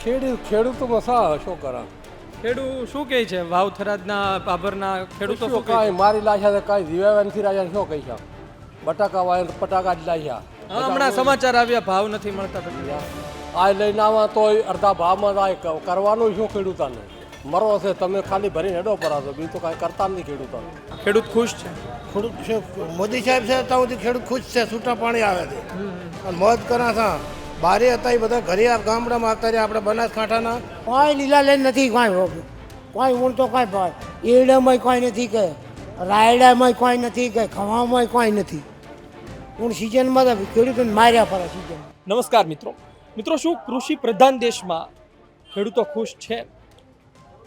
ખેડૂતોમાં શું કરા ખેડૂત શું કહે છે વાવ થરાદના બાબરના ખેડૂતો શું કહે કાંઈ મારી લાગ્યા છે કાંઈ જીવાવા નથી રહ્યા શું કહી છે બટાકા વાય પટાકા જ લાગ્યા હા, હમણાં સમાચાર આવ્યા ભાવ નથી મળતા પછી આ લઈને આવા તોય અડધા ભાવમાં આ કરવાનું શું ખેડૂતોને મરો છે તમે ખાલી ભરીને હેડો પરાશો બીજું તો કાંઈ કરતા નથી ખેડૂતોને ખેડૂત ખુશ છે ખેડૂત છે મોદી સાહેબ છે ત્યાં સુધી ખેડૂત ખુશ છે છૂટા પાણી આવે છે અને મોજ કરા છે બારે હતા એ બધા ઘરે ગામડામાં આવતા રહ્યા આપણે બનાસકાંઠાના કોઈ લીલા લેન નથી કાંઈ કોઈ ઊણ તો કાંઈ ભાઈ ઈરડામાં કોઈ નથી કે રાયડામાં કોઈ નથી કે ખવામાં કોઈ નથી ઊણ સિઝનમાં તો ખેડૂતોને માર્યા ફરે સિઝન. નમસ્કાર મિત્રો શું કૃષિ પ્રધાન દેશમાં ખેડૂતો ખુશ છે?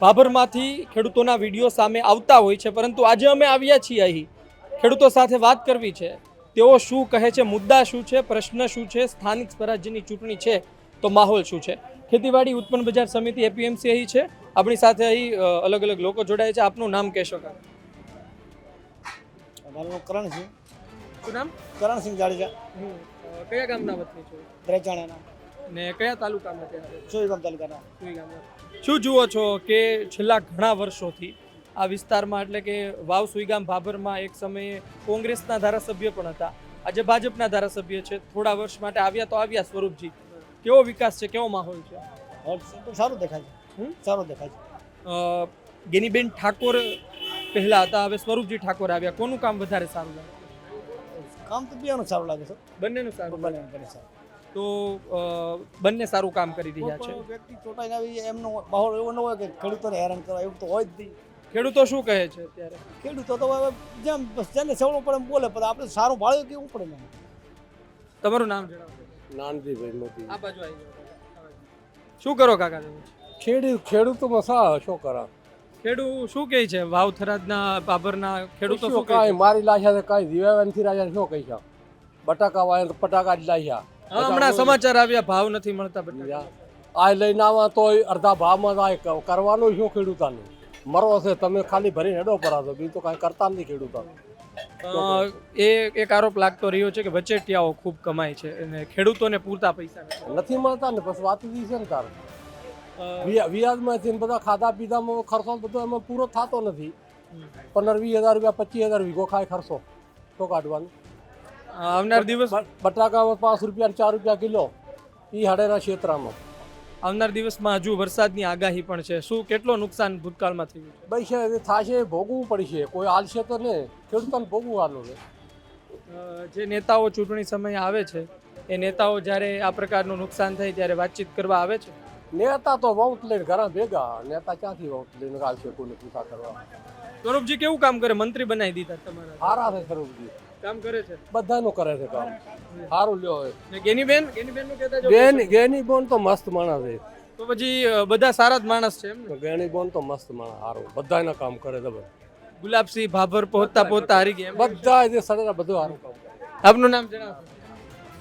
ભાભરમાંથી ખેડૂતોના વિડીયો સામે આવતા હોય છે, પરંતુ આજે અમે આવ્યા છીએ અહીં ખેડૂતો સાથે વાત કરવી છે. તેઓ શું કહે છે, મુદ્દા શું છે, પ્રશ્ન શું છે, સ્થાનિક સ્વરાજ્યની ચૂંટણી છે તો માહોલ શું છે. ખેતીવાડી ઉત્પન્ન બજાર સમિતિ એપીએમસી અહીં છે, આપણી સાથે અહીં અલગ અલગ લોકો જોડાય છે. આપનું નામ કહેશો? મારું નામ કરણસિંહ. શું નામ? કરણસિંહ જાડેજા. કયા ગામના વતની છો? દ્રેચાણાના. ને કયા તાલુકામાં છે? સોયગામ તાલુકાના. શું જુઓ છો કે છેલ્લા ઘણા વર્ષોથી આ વિસ્તારમાં એટલે કે વાવ સુઈગામ ભાભરમાં એક સમયે કોંગ્રેસના ધારાસભ્ય પણ હતા, આજે ભાજપના ધારાસભ્ય છે. થોડા વર્ષ માટે આવ્યા સ્વરૂપજી. કેવો વિકાસ છે, કેવો માહોલ છે? સારું દેખાય છે. સારું દેખાય છે. ગેનીબેન ઠાકોર પહેલા હતા, હવે સ્વરૂપજી ઠાકોર આવ્યા. કોનું કામ વધારે સારું લાગે? કામ તો બેનું સારું લાગે છે. બંનેનું સારું. બંનેનું કરે સારું. તો બંને સારું કામ કરી રહ્યા છે. વ્યક્તિ ચૂંટાઈને આવી એમનો માહોલ એવો ન હોય કે ખેડૂતોને હેરાન કરવા, એવું તો હોય જ નહીં. ખેડૂતો શું કહે છે અત્યારે? ખેડૂતો તો હવે જેમ જેને સવડું પડે એમ બોલે, પણ આપણે સારું ભાડું કેવું પડે ને. તમારું નામ જણાવો. નાનજીભાઈ મોતી. આ બાજુ આવી જાઓ. શું કરો કાકા તમે? ખેડૂતોમાં શું કરા ખેડૂત શું કહે છે વાવ થરાદના બાબરના ખેડૂતો શું કહે કાંઈ મારી લાગ્યા છે કાંઈ જીવાવા નથી રહ્યા શું કહી છે બટાકા વાય પટાકા જ લાગ્યા હા, હમણાં સમાચાર આવ્યા ભાવ નથી મળતા બટાકા. આ લઈને આવા તોય અડધા ભાવમાં આ કરવાનું શું ખેડૂતોને મરો છે તમે ખાલી ભરીને હેડો પરાશો બીજું તો કાંઈ કરતા નથી ખેડૂતોને. એક આરોપ લાગતો રહ્યો છે કે વચેટિયાઓ ખૂબ કમાય છે અને ખેડૂતોને પૂરતા પૈસા નથી મળતા ને પછી વાત જ છે ને તાર વ્યાજમાંથી બધા ખાધા પીધામાં ખર્ચો બધો એમાં પૂરો થતો નથી. 15-20 હજાર રૂપિયા 25,000 વીઘો ખાય ખર્ચો તો કાઢવાનું. આવનાર દિવસ બટાકામાં 5 રૂપિયા 4 રૂપિયા કિલો એ હાડેના ક્ષેત્રમાં. આવનાર દિવસમાં હજુ વરસાદની આગાહી પણ છે. શું કેટલો નુકસાન ભૂતકાળમાં થયું? ભાઈ છે થશે, ભોગવવું પડશે. કોઈ હાલશે તો ને ખેડૂતોને ભોગવું હાલું છે. જે નેતાઓ ચૂંટણી સમયે આવે છે એ નેતાઓ જ્યારે આ પ્રકારનું નુકસાન થાય ત્યારે વાતચીત કરવા આવે છે. નેતા તો વોટ લઈને ઘણા ભેગા, નેતા ક્યાંથી વોટ લઈને આવશે કોઈને પૂછા કરવા? સ્વરૂપજી કેવું કામ કરે? મંત્રી બનાવી દીધા તમારા. સારા છે સ્વરૂપજી, કામ કરે છે, બધાનું કરે છે કામ સારું. લ્યો ને ગેનીબેન નું કહેતા જો ગેની બોન તો મસ્ત માણસ છે. તો પછી બધા સારા જ માણસ છે એમ ને? ગેની બોન તો મસ્ત માણસ સારું, બધાના કામ કરે છે. ગુલાબસિંહ ભાભર પહોંચતા હારી ગયા એમ? બધા જે સડેલા બધું સારું કામ કરે. આપનું નામ જણાવો.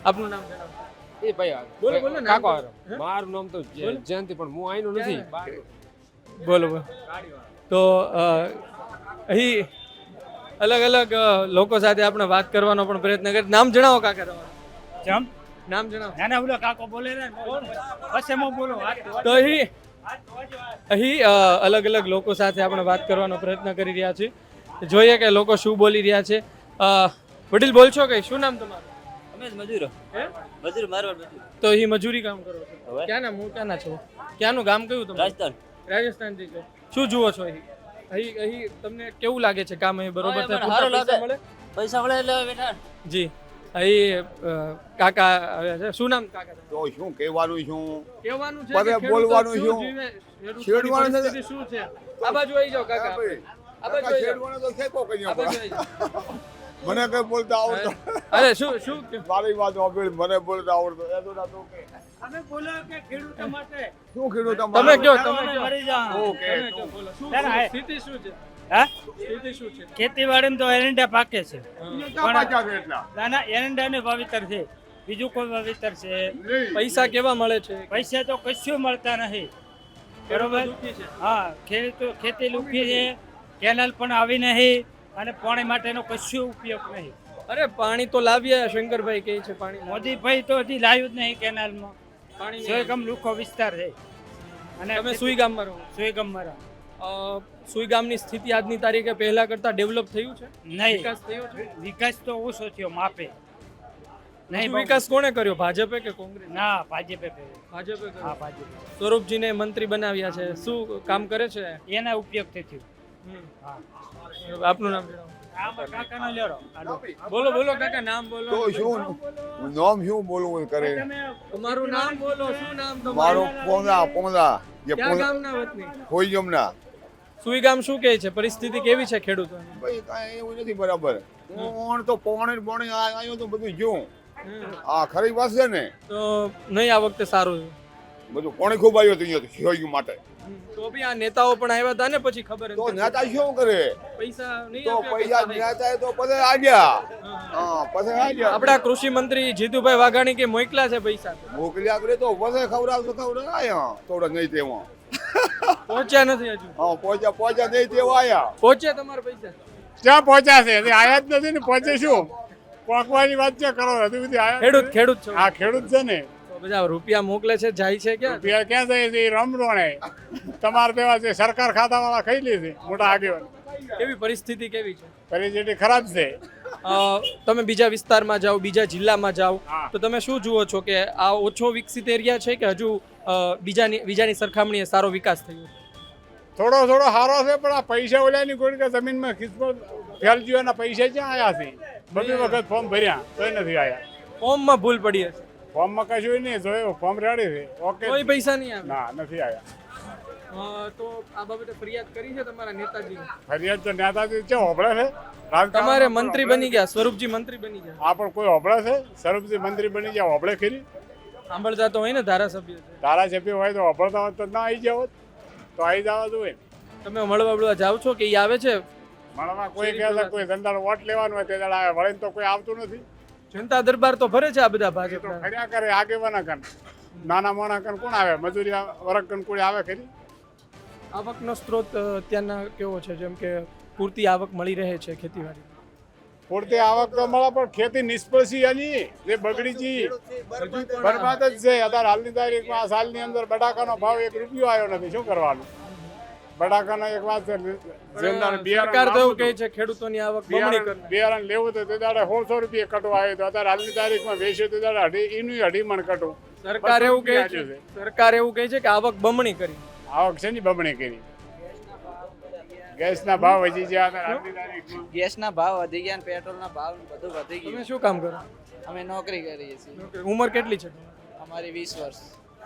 આપનું નામ જણાવો. એ ભાઈ બોલો બોલો નામ કાકો બોલો. મારું નામ તો જયંતિ, પણ હું આઈનો નથી. બોલો બોલો. તો અહીં અલગ અલગ લોકો સાથે આપણે વાત કરવાનો પણ પ્રયત્ન કરીએ. નામ જણાવો કાકા તમારું. જમ નામ જણાવો. નાના બોલો કાકો બોલે ને પછી હું બોલો. તો અહીં અલગ અલગ લોકો સાથે આપણે વાત કરવાનો પ્રયત્ન કરી રહ્યા છીએ. જોઈએ કે લોકો શું બોલી રહ્યા છે. વડીલ બોલશો કઈ? શું નામ તમારું? મજૂરો. હે? મજૂર મારવાડ મજૂર. તો અહીં મજૂરી કામ કરો છો? ક્યાંના મોટાના છો? ક્યાંનું ગામ કયું તમારું? રાજસ્થાન. રાજસ્થાનથી છો. શું જુઓ છો અહીં? અહીં તમને કેવું લાગે છે કામ અહીં બરોબર થાય? સારું પૂરતા પૈસા લાગે. મળે? પૈસા મળે એટલે બેઠા. જી. અહીં કાકા આવ્યા છે. શું નામ કાકા તમારું? તો શું કહેવાનું શું કહેવાનું છે પરે કે ખેડૂતો બોલવાનું શું શું? જીવે? ખેડૂતોની છેડવાનું છે. પરિસ્થિતિ શું છે? આ બાજુ આવી જાઓ કાકા. આ બાજુ આવી જાઓ. છેડવાનો તો છે કોક આ અહીંયા બાજુ પર. આવી જાઓ. મને કઈ બોલતા આવડતો અરે શું શું મારી વાત સાંભળ, મને બોલતા આવડતો એ તો ના તું કે અમે બોલો કે ખેડૂતો માટે શું ખેડૂત તમે તમારે? કયો તમે કયો. મરી જા. ઓકે તમે કયો બોલો. શું સ્થિતિ શું છે? હા સ્થિતિ શું છે? ખેતીવાડીમાં તો એરંડા પાકે છે. ક્યાં પાછા છે એટલા? નાના એરંડાનું વાવેતર છે, બીજું કોઈ વાવેતર છે. નહીં. પૈસા કેવા મળે છે? પૈસા તો કશું મળતા નથી. બરોબર. દુઃખી છે. હા, ખેતી લુખી છે, કેનાલ પણ આવી નહીં અને પાણી માટેનો કશું ઉપયોગ નહીં. અરે પાણી તો લાવ્યા, શંકરભાઈ કહે છે પાણી મોદીભાઈ તો હજી લાવ્યું જ નહીં કેનાલમાં. પાણી સોયગામ લુખો વિસ્તાર છે. અને તમે સુઈ ગામમાં રહો સુઈગામમાં રહો. સુઈ ગામની સ્થિતિ આજની તારીખે પહેલા કરતા ડેવલપ થયું છે નહીં, વિકાસ થયો છે વિકાસ તો ઓછો થયો માપે. નહીં વધુ બહુ. વિકાસ કોણે કર્યો ભાજપે કે કોંગ્રેસ ના ભાજપે કર્યો. ભાજપે હા કર્યો ભાજપે. સ્વરૂપજીને મંત્રી બનાવ્યા છે શું કામ કરે છે એના ઉપયોગથી થયું. હમ. હા. આપનું નામ જણાવો આમાં કાકાનો લેરો. હાલો. બોલો બોલો કાકા નામ બોલો તો શું નામ શું બોલવું કરે તમે તમારું નામ બોલો શું નામ મારો તમારું પોંદા જે ક્યાં ગામના વતની હોય જમના સુઈ ગામ શું કહે છે પરિસ્થિતિ કેવી છે ખેડૂતોની ભાઈ કાંઈ એવું નથી બરાબર કોણ તો પોણી આવ્યો તો બધું જોઉં આ ખરી વાત છે ને તો નહીં આ વખતે સારું બધું કોણી ખૂબ આવ્યો તો અહીંયા શિવાજી માટે તો બી આ નેતાઓ પણ આવ્યા હતા ને પછી ખબર તો હતી. નેતા શું કરે પૈસા નહીં તો આપ્યા પૈસા કે નેતા તો પછી આવ્યા હા પછી આવ્યા આપણા કૃષિ મંત્રી જીતુભાઈ વાઘાણી કે મોકલા છે પૈસા મોકલ્યા કરે તો પછી ખવડાવ આયા થોડા નહીં તેમાં પહોંચ્યા નથી હજુ હા પહોંચ્યા નહીં તેવા આયા પહોંચ્યા તમારા પૈસા ક્યાં પહોંચ્યા છે હજી આયા જ નથી ને પહોંચે શું પહોંચવાની વાત છે કરો હજી સુધી આયા જ નથી. ખેડૂત છો આ ખેડૂત છે ને તો બધા રૂપિયા મોકલે છે જાય છે ક્યાં રૂપિયા ક્યાં જાય છે એ રમરોણે તમારે તેવા છે સરકાર ખાતાવાળા ખાઈ લે છે મોટા આગેવાન કેવી પરિસ્થિતિ કેવી છે પરિસ્થિતિ ખરાબ છે તમે બીજા વિસ્તારમાં જાઓ બીજા જિલ્લામાં જાઓ હા. તો તમે શું જુઓ છો કે આ ઓછો વિકસિત એરિયા છે કે હજુ બીજાની સરખામણીએ સારો વિકાસ થયો છે થોડો સારો છે પણ આ પૈસા ઓલાની કોઈ કે જમીનમાં ખિસ્મત ફેલજી એના પૈસા ક્યાં આયા છે બધી વખત ફોર્મ ભર્યા તોય નથી આયા ફોર્મમાં ભૂલ પડી હશે ફોર્મમાં કશું નહીં જોયું ફોર્મ રેડી છે ઓકે કોઈ પૈસા નહીં આવે ના નથી આયા તો આ બાબતે ફરિયાદ કરી છે તમારા નેતાજી ફરિયાદ તો નેતાજી છે હોબળે છે રાજકારણમાં તમારે કોઈ મંત્રી હોભળે બની ગયા સ્વરૂપજી મંત્રી બની ગયા આ પણ કોઈ હોબળે છે સરબજી મંત્રી બની ગયા હોબળે ખરી સાંભળતા તો હોય ને ધારાસભ્ય છે ધારાસભ્ય હોય તો હોબળતા હોત તો ના આવી જાવ તો આવી જવા જોઈએ તમે મળવા બળવા જાઓ છો કે એ આવે છે મળવા કોઈ કહે છે કોઈ ધંધાનો વોટ લેવાનો હોય તે દાડે આવે વળીને તો કોઈ આવતું નથી જનતા દરબાર તો ભરે છે આ બધા એ તો ભાજપના ખર્યા કરે આગેવાના કન નાના મોણા કન કોણ આવે મજૂરી વર્ગ કન કોઈ આવે ખરી આવકનો સ્ત્રોત અત્યારના કેવો છે જેમ કે પૂરતી આવક મળી રહે છે ખેતીવાડી પૂરતી આવક તો મળે પણ ખેતી નિષ્ફળ છે એની જે બગડી છે બરબાદ જ છે અત્યારે હાલની તારીખમાં આ સાલની અંદર બટાકાનો ભાવ 1 રૂપિયો આવ્યો નથી શું કરવાનું બટાકાનો એક વાત છે જેમના સરકાર તો એવું કહે છે ખેડૂતોની આવક બમણી કરનાર. બિયારણ લેવું તો તે દાડે 1600 રૂપિયા કટવા આવ્યો તો અત્યારે હાલની તારીખમાં વેચ્યું તે દાડે એનું 2.5 મણ કટું સરકાર એવું કહે બસો છે સરકાર એવું કહે છે કે આવક બમણી કરી આવક છે ની બમણી કરી ગેસના ભાવ વધી ગયા અત્યારે હાલની તારીખમાં ગેસના ભાવ વધી ગયા અને પેટ્રોલના ભાવ ને બધું વધી તમે ગયું. શું કામ કરો અમે નોકરી કરીએ છીએ. ઉંમર કેટલી છે અમારી 20 વર્ષ.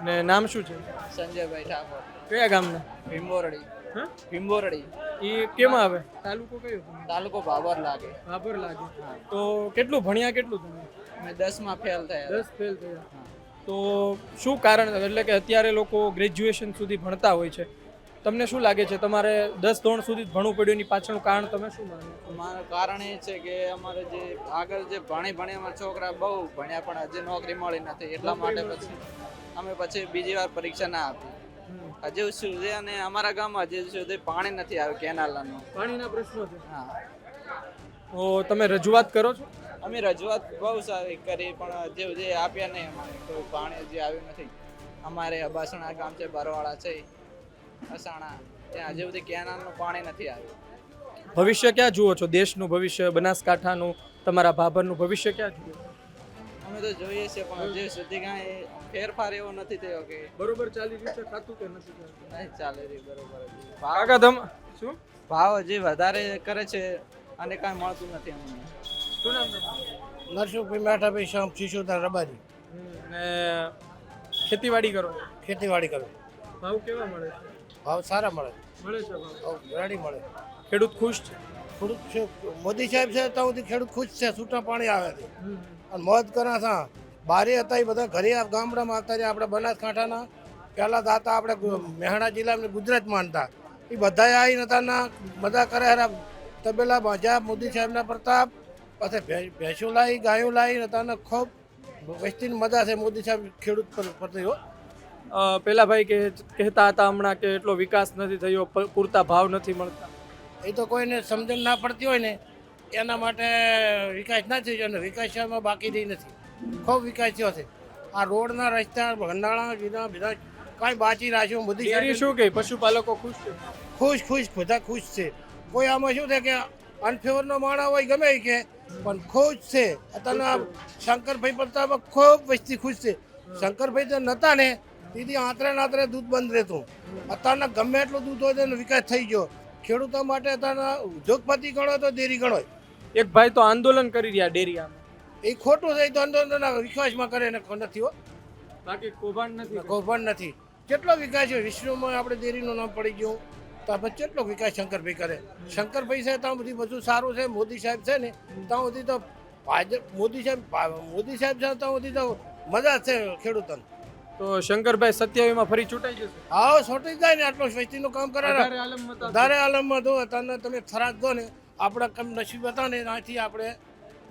ને નામ શું છે સંજયભાઈ ઠાકોર, કયા ગામના ભીમબોરડી. હા? ભીમબોરડી એ કેમાં આવે તાલુકો કયો તાલુકો ભાભર લાગે. ભાભર લાગે તો કેટલું ભણ્યા કેટલું તમે અમે 10માં ફેલ થયા. 10 ફેલ થયા તો શું કારણ એટલે કે અત્યારે લોકો ગ્રેજ્યુએશન સુધી ભણતા હોય છે તમને શું લાગે છે તમારે 10 ધોરણ સુધી જ ભણવું પડ્યું એની પાછળનું કારણ તમે શું માનો અમારું કારણ એ છે કે અમારે જે આગળ જે ભણી અમારા છોકરા બહુ ભણ્યા પણ હજી નોકરી મળી નથી એટલા માટે પછી અમે પછી બીજી વાર પરીક્ષા ના આપી. હજુ સુધી અને અમારા ગામમાં હજી સુધી પાણી નથી આવ્યું કેનાલનું. પાણીના પ્રશ્નો છે હા, તો તમે રજૂઆત કરો છો અમે રજૂઆત બહુ સારી કરી પણ હજી સુધી આપ્યા નહીં. અમારે કોઈ પાણી હજી આવ્યું નથી. અમારે અબાસણા ગામ છે બરવાળા છે અસાણા ત્યાં હજી સુધી કેનાલનું પાણી નથી આવ્યું. ભવિષ્ય ક્યાં જુઓ છો દેશનું ભવિષ્ય બનાસકાંઠાનું તમારા ભાભરનું ભવિષ્ય ક્યાં જુઓ છો? અમે તો જોઈએ છીએ પણ હજી સુધી કાંઈ ફેરફાર એવો નથી થયો કે બરોબર ચાલી રહ્યું છે ખાતું કે નથી ચાલતું? નહીં ચાલે રહી બરોબર. કાકા તમે શું ભાવ હજી વધારે કરે છે અને કાંઈ મળતું નથી અમને. શું નામ તમારું? નરસિંહભાઈ મેઠાભાઈ શામ શિશુદાર રબારી ને ખેતીવાડી કરો ખેતીવાડી કરે ભાવ કેવા મળે છે ભાવ સારા મળે મળે છે ભાવ રેડી મળે ખેડૂત ખુશ છે ખેડૂત છે મોદી સાહેબ છે ત્યાં સુધી ખેડૂત ખુશ છે છૂટા પાણી આવે છે અને મોજ કરા છે બારે હતા એ બધા ઘરે ગામડામાં આવતા રહ્યા આપણે બનાસકાંઠાના પહેલાં દાતા આપણે મહેસાણા જિલ્લામાં ગુજરાતમાં હતા એ બધા આવી નતાના બધા કરે હારા તબેલા બાજા મોદી સાહેબના પ્રતાપ પછી ભેંસો લાવી ગાયો લાવી નતાના ખૂબ વસ્તીની મજા છે મોદી સાહેબ ખેડૂત પ્રત્યે હો. પેલા ભાઈ કહેતા હતા હમણાં કે એટલો વિકાસ નથી થયો પૂરતા ભાવ નથી મળતા એ તો કોઈને સમજણ ના પડતી હોય ને એના માટે વિકાસ ના થઈ ગયો ને વિકાસમાં બાકી રહી નથી ખૂબ વિકાસ થયો છે. આ રોડના રસ્તા ભંડાળા બીજા બધા કાંઈ બાકી રાખ્યું મોદી ડેરી સાહેબ શું કહે પશુપાલકો ખુશ છે ખુશ બધા ખુશ છે. કોઈ આમાં શું છે કે અનફેવરનો માણસ હોય ગમે એ કે પણ ખુશ છે. અત્યારના શંકરભાઈ પ્રતાપ ખૂબ વસ્તી ખુશ છે. શંકરભાઈ જો નહોતા ને તેથી આંતરે દૂધ બંધ રહેતું. અત્યારના ગમે એટલું દૂધ હોય તેનો વિકાસ થઈ ગયો. ખેડૂતો માટે અત્યારના ઉદ્યોગપતિ ગણો તો ડેરી ગણો. એક ભાઈ તો આંદોલન કરી રહ્યા ડેરી આમ એ ખોટું છે. એ તો અંદરના વિકાસમાં કરે ને નથી હો, બાકી કૌભાંડ નથી કૌભાંડ નથી. કેટલો વિકાસ છે વિશ્વમાં આપણે ડેરીનું નામ પડી ગયું તો આપણે કેટલો વિકાસ શંકરભાઈ કરે. શંકરભાઈ છે ત્યાં બધી બધું સારું છે. મોદી સાહેબ છે ને ત્યાં સુધી તો ભાજપ મોદી સાહેબ છે ત્યાં સુધી તો મજા છે ખેડૂતોને. તો શંકરભાઈ 27 ફરી ચૂંટાઈ જશે આવો છોટી જાય ને આટલો વસ્તીનું કામ કરે વધારે આલમમાં તો વધારે આલમમાં દો. અત્યારના તમે થરાદ દો ને આપણા કમ નસીબ હતા ને ત્યાંથી આપણે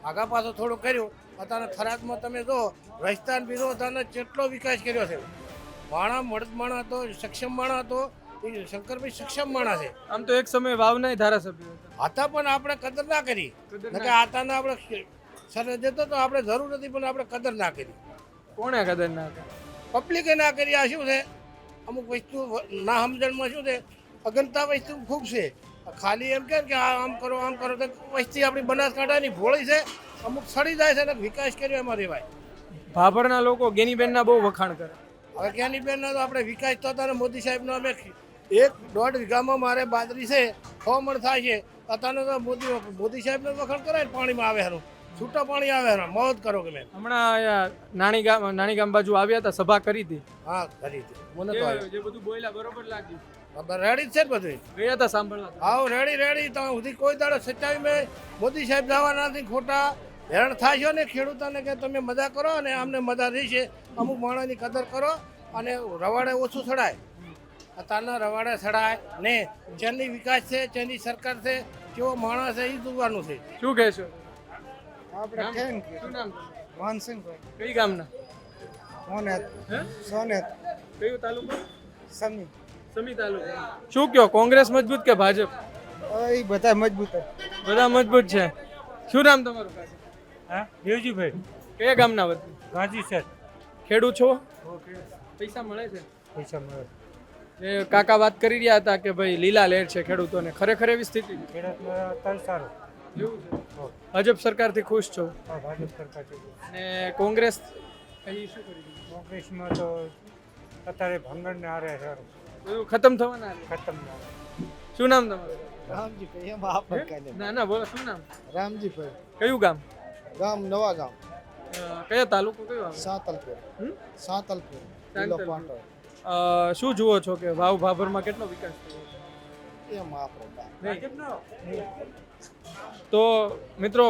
આગા પાછો થોડું કર્યું. અત્યારે થરાદમાં તમે જો રસ્તાન બીજો અત્યારનો કેટલો વિકાસ કર્યો છે. મળદ માણસ હતો, સક્ષમ માણસ હતો. એ શંકરભાઈ સક્ષમ માણસ છે. આમ તો એક સમય વાવના ધારાસભ્ય હતા પણ આપણે કદર ના કરી. કે આતાના આપણે સરસ જતો તો આપણે જરૂર નથી પણ આપણે કદર ના કરી. કોણે કદર ના કરી? પબ્લિકે ના કરી. આ શું છે અમુક વસ્તુ ના સમજણમાં શું છે અગણતા વસ્તુ ખૂબ છે. ખાલી એમ કે આમ કરો તો વસ્તી આપણી બનાસકાંઠાની ભોળી છે. અમુક સડી જાય છે ને વિકાસ કર્યો એમાં રેવાય. ભાભરના લોકો ગેનીબેનના બહુ વખાણ કરે. હવે ક્યાંની બેન તો આપણે વિકાસ તો હતા મોદી સાહેબનો અમે 1.5 વીઘામાં મારે બાજરી છે 6 મણ થાય છે. અત્યારે તો મોદી સાહેબને વખાણ કરાય પાણીમાં આવે હારું છૂટા પાણી આવે હારું મોજ કરો કે મેં હમણાં અહીંયા નાની ગામ બાજુ આવ્યા હતા સભા કરી હતી હા કરી હતી. મને તો જે બધું બોલ્યા બરોબર લાગ્યું રેડી જ છે ને બધું. ગયા હતા સાંભળવા આવો રેડી તો સુધી કોઈ દાડો 27 મેં મોદી સાહેબ જવાના નથી. ખોટા હેરાન થાય છે ને ખેડૂતોને કે તમે મજા કરો અને અમને મજા રહી છે. અમુક માણસની કદર કરો અને રવાડે ઓછું ચડાય. અત્યારના રવાડે ચડાય ને જેની વિકાસ છે જેની સરકાર છે કેવો માણસ છે એ જોવાનું છે. શું કહેશો? આપણે કેમ કે શું નામ? માનસિંહભાઈ કઈ ગામના? સોનેત હે? સોનેત કયું તાલુકો? સમી સમી તાલુકો. શું કયો કોંગ્રેસ મજબૂત કે ભાજપ? એ બધા મજબૂત બધા મજબૂત છે. શું નામ તમારું? હા દેવજીભાઈ કયા ગામના વતની? ગાંધી સર ખેડૂત છો? પૈસા મળે છે? પૈસા મળે. એ કાકા વાત કરી રહ્યા હતા કે ભાઈ લીલા લહેર છે ખેડૂતોને. ખરેખર એવી સ્થિતિ ખેડૂતમાં અત્યારે સારું. એવું છે. ભાજપ સરકારથી ખુશ છો હા ભાજપ સરકાર છે. અને કોંગ્રેસ અહીં શું કરી રહ્યું? કોંગ્રેસમાં તો અત્યારે ભંગરને હારે સારું બધું ખતમ થવાના છે. ખતમ ના શું નામ તમારું? રામજીભાઈ એમાં આપણે કાંઈ ના ના બોલો શું નામ? રામજીભાઈ કયું ગામ? ગામ નવા ગામ કયો તાલુકો કયો આવે? સાતલપુર હમ? સાતલપુર સાતલપુર. પાટણ શું જુઓ છો કે વાવ ભાભરમાં કેટલો વિકાસ થયો છે? એમાં આપણે તો મિત્રો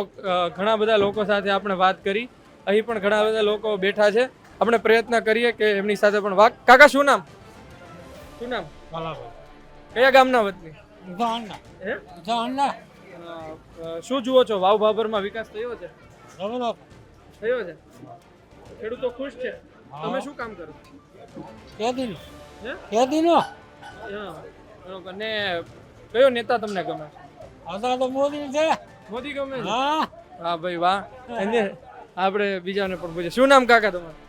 ઘણા બધા લોકો સાથે આપણે વાત કરી. અહીં પણ ઘણા બધા લોકો બેઠા છે. આપણે પ્રયત્ન કરીએ કે એમની સાથે પણ વાત. કાકા શું નામ? શું નામ? કયા ગામના વતની? હે? શું જુઓ છો વાવ ભાભરમાં વિકાસ થયો છે? થયો છે. ખેડૂતો ખુશ છે. તમે શું કામ કરો? હે? હા, બરોબર. ને કયો નેતા તમને ગમે છે? મોદી છે. મોદી ગમે છે? હા હા ભાઈ વાહ. એને આપણે બીજાને પણ પૂછીએ. શું નામ કાકા તમારું?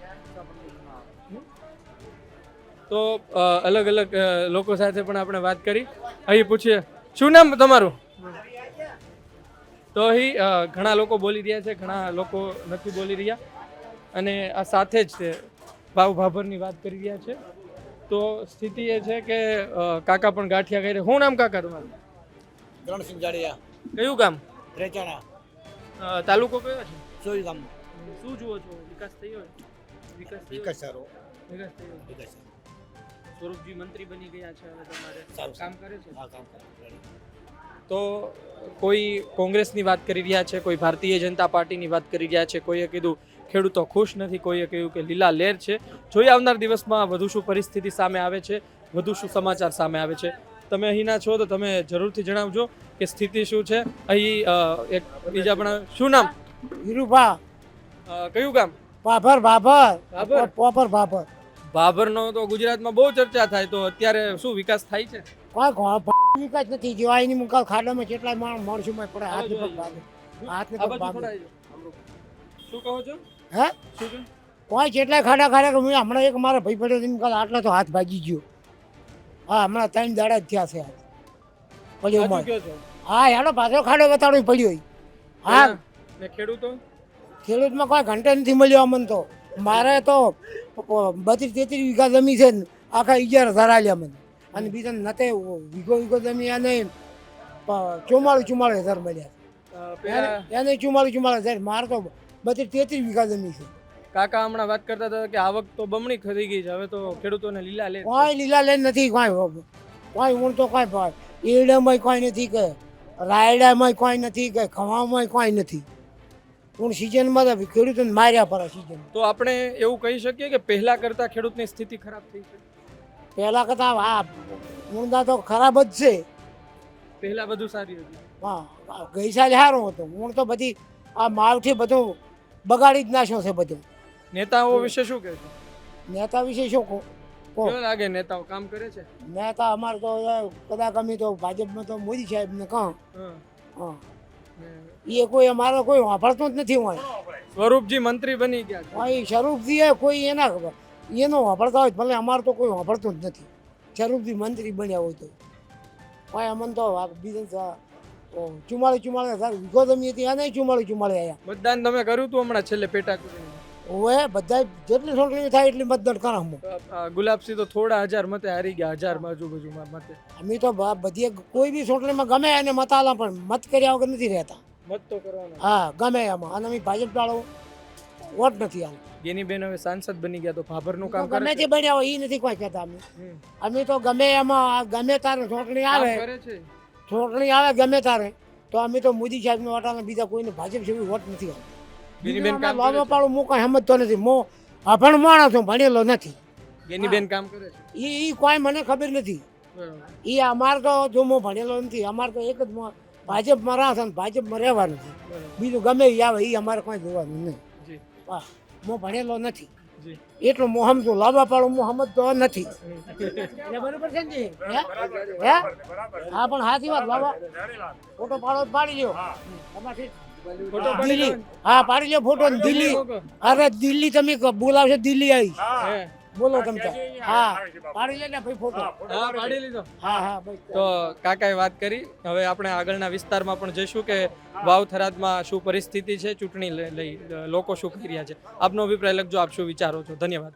તો અલગ અલગ લોકો સાથે પણ આપણે વાત કરી. અહીં પૂછીએ શું નામ તમારું? તો અહીં ઘણા લોકો બોલી રહ્યા છે, ઘણા લોકો નથી બોલી રહ્યા. અને આ સાથે જ તે ભાવ ભાભરની વાત કરી રહ્યા છે. તો સ્થિતિ એ છે કે કાકા પણ ગાંઠિયા ખાઈ રહ્યા. શું નામ કાકા તમારું? રણસિંહ જાડેજા કયું ગામ? રેચાણા તાલુકો કયો છે? સોઈ ગામ. શું જુઓ છો? વિકાસ થયો? વિકાસ થયો? વિકાસ સારો વિકાસ થયો. વિકાસ સ્વરૂપજી મંત્રી બની ગયા છે હવે તમારે સારું. કામ કરે છે. હા કામ કરે. તો કોઈ કોંગ્રેસની વાત કરી રહ્યા છે, કોઈ ભારતીય જનતા પાર્ટીની વાત કરી રહ્યા છે, કોઈએ કીધું ખેડૂતો ખુશ નથી, કોઈએ કહ્યું કે લીલા લહેર છે. જોઈએ આવનાર દિવસમાં વધુ શું પરિસ્થિતિ સામે આવે છે, વધુ શું સમાચાર સામે આવે છે. તમે અહીંના છો તો તમે જરૂરથી જણાવજો કે સ્થિતિ શું છે. અહીં એક બીજા પણ શું નામ? વીરુભા કયું ગામ? ભાભર પોપર ભાભર ભાભરનો તો ગુજરાતમાં બહુ ચર્ચા થાય. તો અત્યારે શું વિકાસ થાય છે? કોઈ વિકાસ નથી. જેવા એની મુકાલ ખાડામાં કેટલાય માણસોમાં પડે હાથ ને પગ ભાગે. હાથ ને આ પગ બાજુ ભાગે. થોડા આવજો. શું કહો છો? હે શું કહો? કોઈ કેટલાય ખાડા ખાડા કે હું હમણાં એક મારા ભાઈ પડ્યો એમ કાલે આટલા તો હાથ ભાગી ગયો. હા હમણાં 3 દાડા જ થયા છે આજ. પડ્યો સાચું માં. કહો છો હા હેડો પાછો ખાડો બતાડો પડ્યો ઈ. હા ને ખેડૂતો ખેડૂતમાં કોઈ ઘંટે નથી મળ્યો અમને તો. મારે તો 32-33 વીઘા જમીન છે ને આખા 11,000 આલ્યા મને. અને બીજા નતે વીઘો જમીન એને 44,000 મળ્યા. પેલા એને 44,000 મારે તો 32-33 વીઘા જમીન છે. કાકા હમણાં વાત કરતા હતા કે આવક તો બમણી થઈ ગઈ છે, હવે તો ખેડૂતોને લીલા લે કોઈ લીલા લેન નથી કોઈ ઊણ તો કોઈ ભાવ ઈરડામાં કોઈ નથી કે રાયડામાં કોઈ નથી કે ખવામાં કોઈ નથી. ઊણ સિઝનમાં તો ખેડૂતોને માર્યા પડે સિઝન. તો આપણે એવું કહી શકીએ કે પહેલા કરતા ખેડૂતની સ્થિતિ ખરાબ થઈ છે. પહેલાં કરતાં આ ઊંડા તો ખરાબ જ છે. પહેલા બધું સારી હતું. હા ગઈ સાલ સારું હતું. ઊણ તો બધી આ માવઠી બધું બગાડી જ નાખ્યો છે બધું. નેતાઓ વિશે શું કહેશો? નેતા વિશે શું કહું? કેવું લાગે નેતાઓ કામ કરે છે? નેતા અમારે તો કદાચ અમે તો ભાજપમાં તો મોદી સાહેબને કહો. હા. હા એ કોઈ અમારે કોઈ વાપરતું જ નથી હોય. સ્વરૂપજી મંત્રી બની ગયા છે. કોઈ સ્વરૂપજી એ કોઈ એના એનો વાપરતા હોય ભલે અમારે તો કોઈ વાપરતું જ નથી. સ્વરૂપજી મંત્રી બન્યા હોય તો કોઈ અમને તો બીજા 44,000 વીઘો જમી હતી અને 44,000 આવ્યા. મતદાન તમે કર્યું હતું હમણાં છેલ્લે પેટા ચૂંટણીમાં? હવે બધા જેટલી ચૂંટણી થાય એટલી મતદાન કરા હું. ગુલાબસિંહ તો થોડા હજાર મતે હારી ગયા, 1000 આજુબાજુમાં મતે. અમે તો બધી કોઈ બી ચૂંટણીમાં ગમે એને મત આલા પણ મત કર્યા વગર નથી રહેતા. મત તો કરવાના. હા ગમે એમાં. અને અમે ભાજપ વાળો વોટ નથી આલો. ગેનીબેન હવે સાંસદ બની ગયા તો ભાભરનું કામ ગમે કરે તે છે. બન્યા હોય એ નથી કોઈ કહેતા અમે. અમે તો ગમે એમાં ગમે તારે ચૂંટણી કામ આવે કરે છે. ચૂંટણી આવે ગમે તારે તો અમે તો મોદી સાહેબનો વોટ આલે. બીજા કોઈને ભાજપ જેવી વોટ નથી આવતો. ગેનીબેન કામ કરે લાવવા છે. પાડું હું કઈ સમજતો નથી. અભણ માણસ છું, ભણેલો નથી. ગેનીબેન કામ કરે છે. એ કોઈ મને ખબર નથી. બરાબર. એ અમારે તો જો હું ભણેલો નથી. અમારે તો એક જ ભાજપમાં રહે છે અને ભાજપમાં રહેવાનું છે. બીજું ગમે એ આવે એ અમારે કોઈ જોવાનું નહીં. જી હા હું ભણેલો નથી જી. એટલું હું સમજું. લાવવા પાડું હું સમજતો નથી. એટલે બરોબર છે ને? હે હા પણ સાચી વાત. લાવવા ફોટો પાડો તો પાડી લ્યો. તમારે ફોટો પાડી દિલ્હી લેવાનો. હા પાડી લ્યો ફોટો. દિલ્હી અરે દિલ્હી તમે બોલાવશો દિલ્હી આવી હે. બોલો તમે હા પાડી લે ને ભાઈ ફોટો. હા પાડી લીધો. હા હા ભાઈ. તો કાકાએ વાત કરી. હવે આપણે આગળના વિસ્તારમાં પણ જઈશું કે વાવ થરાદમાં શું પરિસ્થિતિ છે, ચૂંટણી લઈ લોકો શું કરી રહ્યા છે. આપનો અભિપ્રાય લખજો, આપ શું વિચારો છો. ધન્યવાદ.